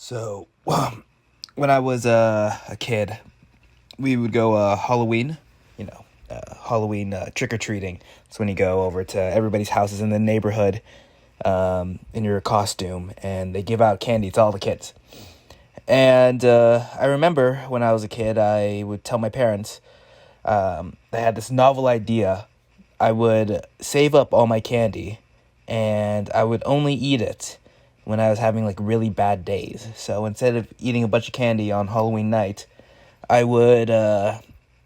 So, when I was a kid, we would go Halloween, Halloween trick or treating. It's when you go over to everybody's houses in the neighborhood in your costume, and they give out candy to all the kids. And I remember when I was a kid, I would tell my parents I had this novel idea. I would save up all my candy, and I would only eat it when I was having like really bad days. So instead of eating a bunch of candy on Halloween night, I would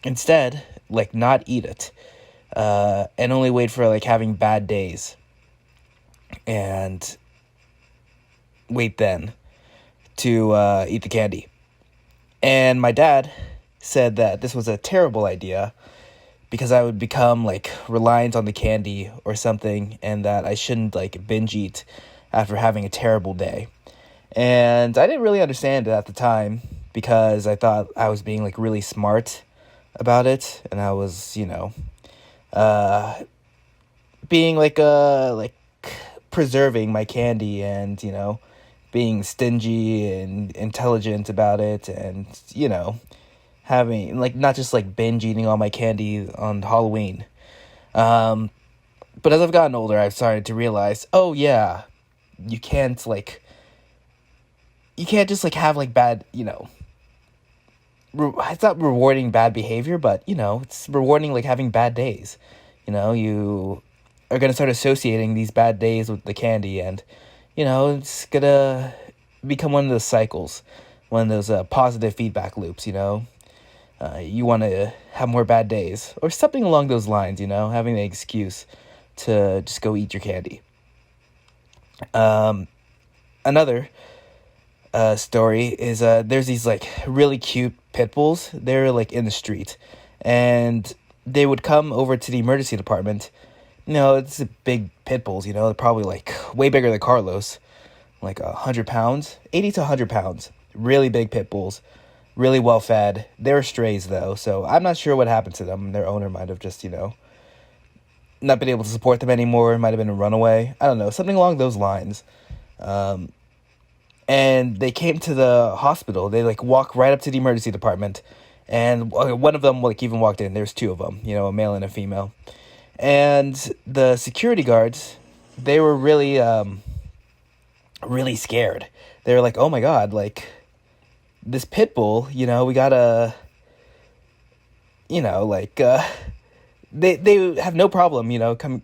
instead like not eat it and only wait for like having bad days and wait then to eat the candy. And my dad said that this was a terrible idea because I would become like reliant on the candy or something, and that I shouldn't like binge eat after having a terrible day. And I didn't really understand it at the time because I thought I was being like really smart about it, and I was, uh, being like preserving my candy and being stingy and intelligent about it, and having like not just like binge eating all my candy on Halloween. But as I've gotten older, I've started to realize, oh yeah, you can't like you can't just like have like bad, it's not rewarding bad behavior, but it's rewarding like having bad days. You are gonna start associating these bad days with the candy, and it's gonna become one of those cycles, one of those positive feedback loops. You want to have more bad days or something along those lines. Having the excuse to just go eat your candy. Another story is there's these like really cute pit bulls. They're like in the street, and they would come over to the emergency department. It's a big pit bulls. They're probably like way bigger than Carlos, like 100 pounds, 80 to 100 pounds. Really big pit bulls, really well fed. They're strays though, so I'm not sure what happened to them. Their owner might have just not been able to support them anymore. It might have been a runaway. I don't know, something along those lines. And they came to the hospital. They like walk right up to the emergency department, and one of them like even walked in. There's two of them, a male and a female, and the security guards, they were really really scared. They were like, oh my god, like this pit bull, we gotta, like they have no problem,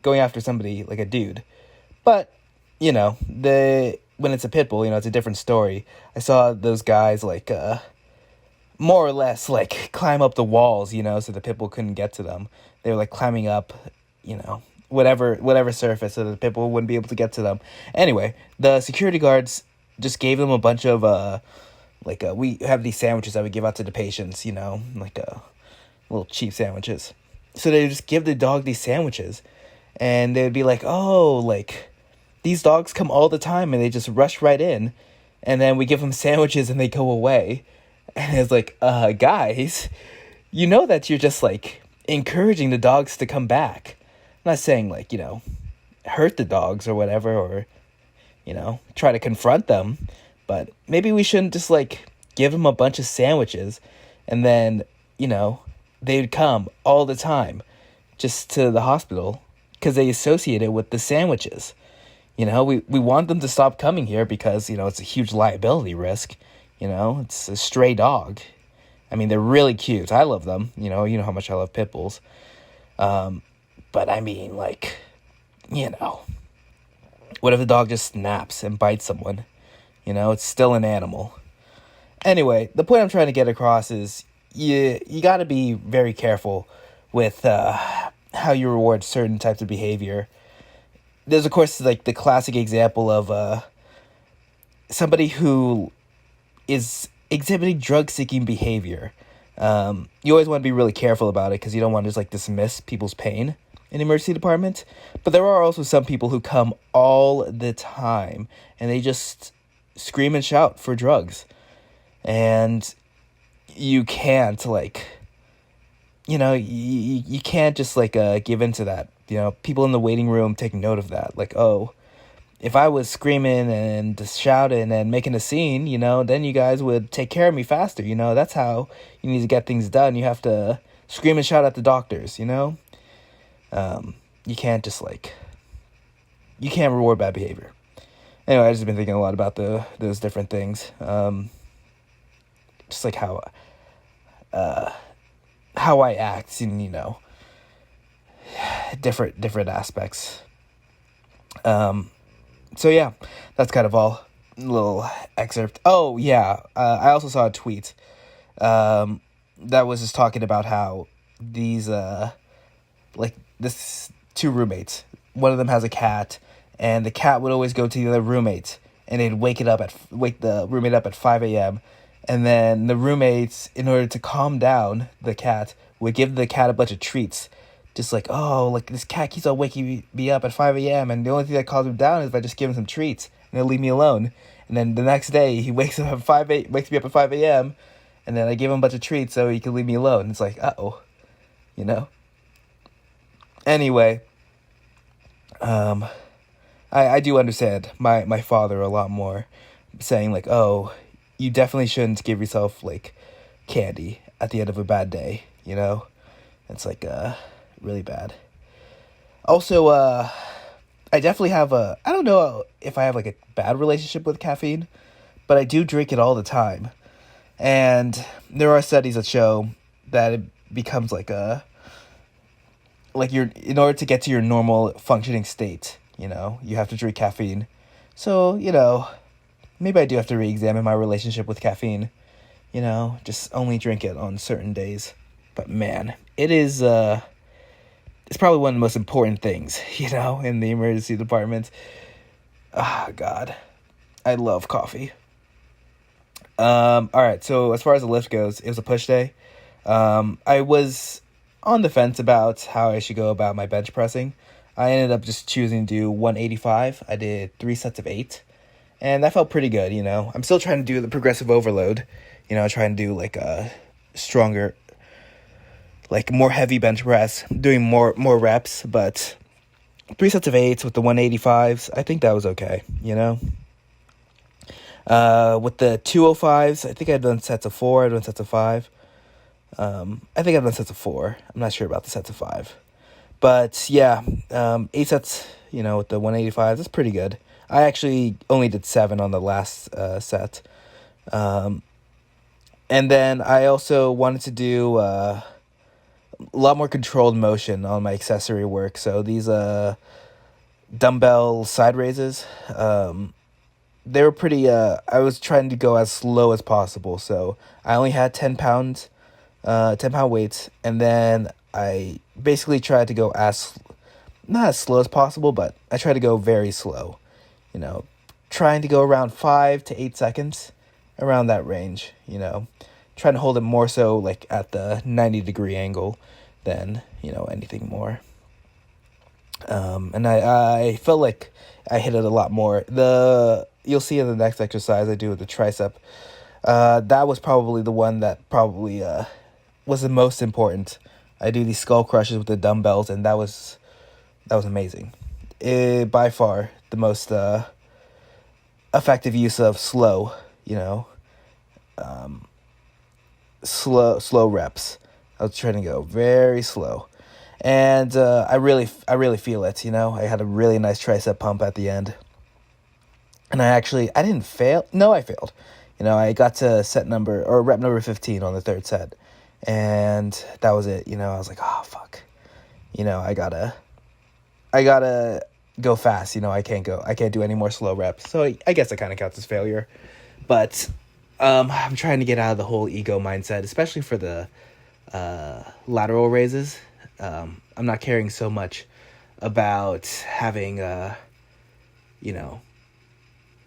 going after somebody like a dude, but the when it's a pit bull, it's a different story. I saw those guys like more or less like climb up the walls, so the pit bull couldn't get to them. They were like climbing up, whatever surface, so the pit bull wouldn't be able to get to them. Anyway, the security guards just gave them a bunch of we have these sandwiches that we give out to the patients, like little cheap sandwiches. So they would just give the dog these sandwiches, and they would be like, oh, like these dogs come all the time, and they just rush right in, and then we give them sandwiches and they go away. And it's like, guys, that you're just like encouraging the dogs to come back. I'm not saying like, hurt the dogs or whatever, or, try to confront them. But maybe we shouldn't just like give them a bunch of sandwiches and then, they'd come all the time just to the hospital because they associate it with the sandwiches. We want them to stop coming here because, it's a huge liability risk. It's a stray dog. I mean, they're really cute. I love them. You know how much I love pit bulls. But I mean, like, what if the dog just snaps and bites someone? It's still an animal. Anyway, the point I'm trying to get across is you got to be very careful with how you reward certain types of behavior. There's, of course, like the classic example of somebody who is exhibiting drug-seeking behavior. You always want to be really careful about it because you don't want to just like dismiss people's pain in the emergency department. But there are also some people who come all the time and they just scream and shout for drugs. And you can't like, you can't just like give into that. People in the waiting room take note of that. Like, oh, if I was screaming and just shouting and making a scene, then you guys would take care of me faster. That's how you need to get things done. You have to scream and shout at the doctors. You can't just you can't reward bad behavior. Anyway, I've just been thinking a lot about those different things. Just how I act in different aspects. So yeah, that's kind of all. A little excerpt. Oh yeah, I also saw a tweet that was just talking about how these this two roommates. One of them has a cat, and the cat would always go to the other roommate, and they'd wake the roommate up at 5 a.m. And then the roommates, in order to calm down the cat, would give the cat a bunch of treats. Just this cat keeps on waking me up at 5 a.m. and the only thing that calms him down is if I just give him some treats and he'll leave me alone. And then the next day he wakes me up at 5 a.m. and then I give him a bunch of treats so he can leave me alone. It's uh-oh, Anyway, I do understand my father a lot more, saying oh, you definitely shouldn't give yourself candy at the end of a bad day. It's really bad. Also, I definitely have I don't know if I have a bad relationship with caffeine, but I do drink it all the time. And there are studies that show that it becomes in order to get to your normal functioning state, you have to drink caffeine. So, maybe I do have to re-examine my relationship with caffeine, just only drink it on certain days. But man, it is, it's probably one of the most important things, in the emergency department. Ah, God, I love coffee. All right, so as far as the lift goes, it was a push day. I was on the fence about how I should go about my bench pressing. I ended up just choosing to do 185. I did 3 sets of 8, and that felt pretty good, I'm still trying to do the progressive overload, trying to do a stronger, more heavy bench press, doing more reps, but 3 sets of 8s with the 185s, I think that was okay, With the 205s, I think I've done sets of 4, I've done sets of 5. I think I've done sets of 4. I'm not sure about the sets of 5. But yeah, 8 sets, with the 185s, that's pretty good. I actually only did 7 on the last set. And then I also wanted to do a lot more controlled motion on my accessory work. So these dumbbell side raises, they were pretty, I was trying to go as slow as possible. So I only had 10 pound weights, and then I basically tried to go not as slow as possible, but I tried to go very slow, trying to go around 5 to 8 seconds, around that range, trying to hold it more so at the 90-degree angle than, anything more. And I felt like I hit it a lot more. You'll see in the next exercise I do with the tricep, that was probably the one that probably was the most important. I do these skull crushes with the dumbbells, and that was amazing. By far the most effective use of slow reps. I was trying to go very slow, and I really feel it. I had a really nice tricep pump at the end, and I didn't fail. No, I failed. I got to rep number 15 on the third set, and that was it. I was like, oh fuck, I gotta go fast. I can't do any more slow reps. So I guess that kind of counts as failure, but I'm trying to get out of the whole ego mindset, especially for the lateral raises. I'm not caring so much about having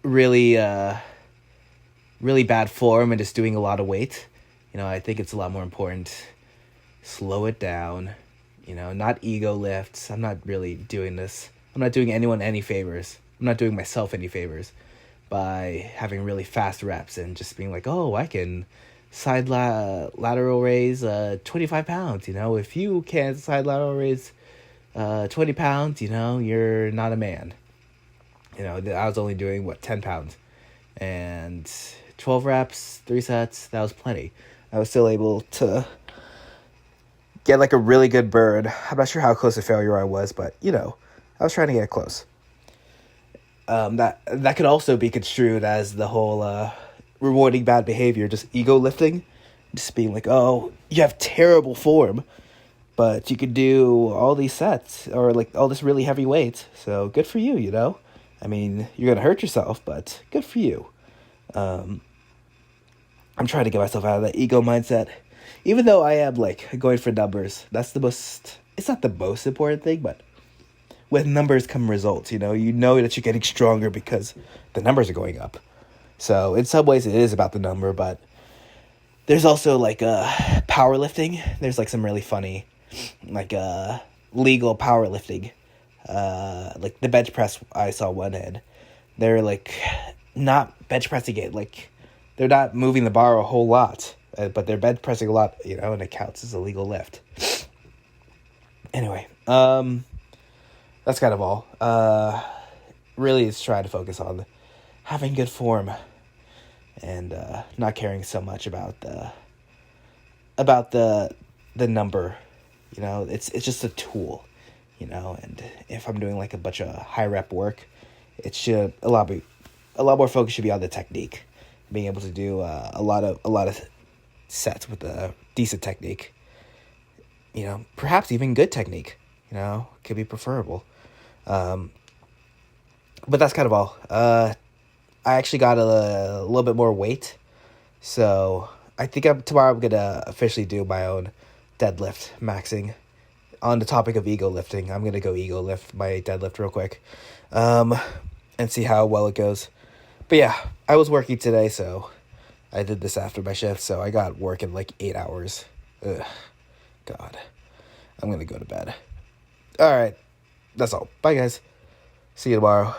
really bad form and just doing a lot of weight. I think it's a lot more important. Slow it down, not ego lifts. I'm not really doing this. I'm not doing anyone any favors. I'm not doing myself any favors by having really fast reps and just being like, oh, I can side lateral raise 25 pounds. If you can't side lateral raise 20 pounds, you're not a man. I was only doing, 10 pounds. And 12 reps, 3 sets, that was plenty. I was still able to get like a really good burn. I'm not sure how close to failure I was, but I was trying to get close. That could also be construed as the whole rewarding bad behavior, just ego lifting, just being like, oh, you have terrible form, but you could do all these sets or like all this really heavy weight, so good for you. I mean, you're gonna hurt yourself, but good for you. I'm trying to get myself out of that ego mindset, even though I am like going for numbers. It's not the most important thing, but with numbers come results. You know that you're getting stronger because the numbers are going up. So in some ways it is about the number, but there's also like powerlifting. There's like some really funny like legal powerlifting. Like the bench press, I saw one, and they're like not bench pressing it, like they're not moving the bar a whole lot, but they're bench pressing a lot, and it counts as a legal lift. Anyway, that's kind of all. Really, it's trying to focus on having good form and not caring so much about the number. It's just a tool. And if I'm doing like a bunch of high rep work, it should a lot more focus should be on the technique, being able to do a lot of sets with a decent technique. Perhaps even good technique. Could be preferable. But that's kind of all. I actually got a little bit more weight, so I think tomorrow I'm gonna officially do my own deadlift maxing. On the topic of ego lifting, I'm gonna go ego lift my deadlift real quick, and see how well it goes. But yeah, I was working today, so I did this after my shift, so I got work in like 8 hours. Ugh, God, I'm gonna go to bed. All right, that's all. Bye, guys. See you tomorrow.